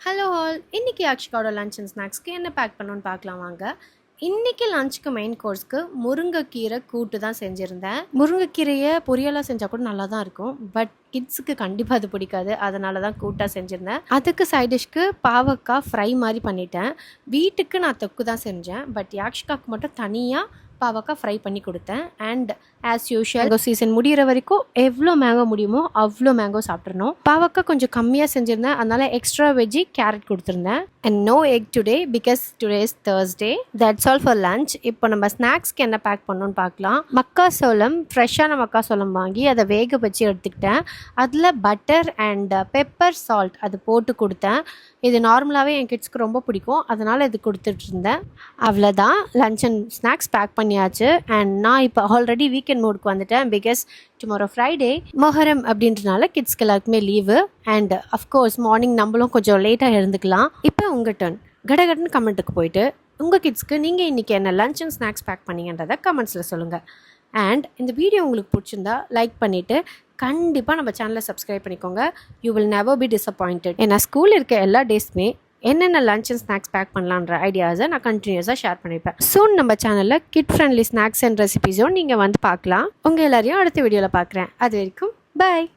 Hello all, இன்றைக்கி யாக்ஷிகாவோட lunch and ஸ்நாக்ஸ்க்கு என்ன back பண்ணணுன்னு பார்க்கலாம் வாங்க. இன்றைக்கி லஞ்சுக்கு மெயின் கோர்ஸ்க்கு முருங்கைக்கீரை கூட்டு தான் செஞ்சுருந்தேன். முருங்கைக்கீரையை பொரியலாக செஞ்சால் கூட நல்லா தான் இருக்கும், பட் கிட்ஸுக்கு கண்டிப்பாக அது பிடிக்காது. அதனால தான் கூட்டாக செஞ்சுருந்தேன். அதுக்கு சைட் டிஷ்க்கு பாவக்காய் ஃப்ரை மாதிரி பண்ணிட்டேன். வீட்டுக்கு நான் தொக்கு தான் செஞ்சேன், பட் யாக்ஷிகாவுக்கு மட்டும் தனியாக பாவக்காய் ஃப்ரை பண்ணி கொடுத்தேன். And as usual mango season முடிகிற வரைக்கும் எவ்வளோ மேங்கோ முடியுமோ அவ்வளோ மேங்கோ சாப்பிட்றணும். பாவக்காய் கொஞ்சம் கம்மியாக செஞ்சுருந்தேன், அதனால் எக்ஸ்ட்ரா வெஜ்ஜி கேரட் கொடுத்துருந்தேன். And no egg today because today is Thursday. That's all for lunch. இப்போ நம்ம ஸ்நாக்ஸ்க்கு என்ன பேக் பண்ணணும்னு பார்க்கலாம். மக்காசோளம், ஃப்ரெஷ்ஷான மக்காசோளம் வாங்கி அதை வேக வச்சு எடுத்துக்கிட்டேன். அதில் பட்டர் அண்ட் பெப்பர் சால்ட் அது போட்டு கொடுத்தேன். இது நார்மலாகவே என் கிட்ஸ்க்கு ரொம்ப பிடிக்கும், அதனால் இது கொடுத்துட்ருந்தேன். அவ்வளோதான், லன்ச் அண்ட் ஸ்நாக்ஸ் பேக் பண்ணியாச்சு. அண்ட் நான் இப்போ ஆல்ரெடி வீக்கெண்ட் மோடுக்கு வந்துட்டேன். பிகாஸ் டுமாரோ ஃப்ரைடே மொஹரம் அப்படின்றனால கிட்ஸ்க்கு எல்லாருக்குமே லீவு. அண்ட் அஃப்கோர்ஸ் மார்னிங் நம்மளும் கொஞ்சம் லேட்டாக எழுந்துக்கலாம். இப்போ உங்கள் டர்ன். கடகடன்னு கமெண்ட்டுக்கு போயிட்டு உங்கள் கிட்ஸ்க்கு நீங்கள் இன்றைக்கி என்ன லன்ச் அண்ட் ஸ்நாக்ஸ் பேக் பண்ணிங்கன்றதை கமெண்ட்ஸில் சொல்லுங்கள். அண்ட் இந்த வீடியோ உங்களுக்கு பிடிச்சிருந்தா லைக் பண்ணிவிட்டு கண்டிப்பாக நம்ம சேனலை சப்ஸ்கிரைப் பண்ணிக்கோங்க. You will never be disappointed. ஏன்னா ஸ்கூல் இருக்க எல்லா டேஸ்மே என்னென்ன லன்ச் அண்ட் ஸ்நாக்ஸ் பேக் பண்ணலான்ற ஐடியாஸை நான் கண்டினியூஸாக ஷேர் பண்ணிப்பேன். சூன் நம்ம சேனலில் கிட் ஃப்ரெண்ட்லி ஸ்நாக்ஸ் அண்ட் ரெசிபீஸும் நீங்கள் வந்து பார்க்கலாம். உங்கள் எல்லாரையும் அடுத்த வீடியோவில் பார்க்குறேன். அது வரைக்கும் பாய்.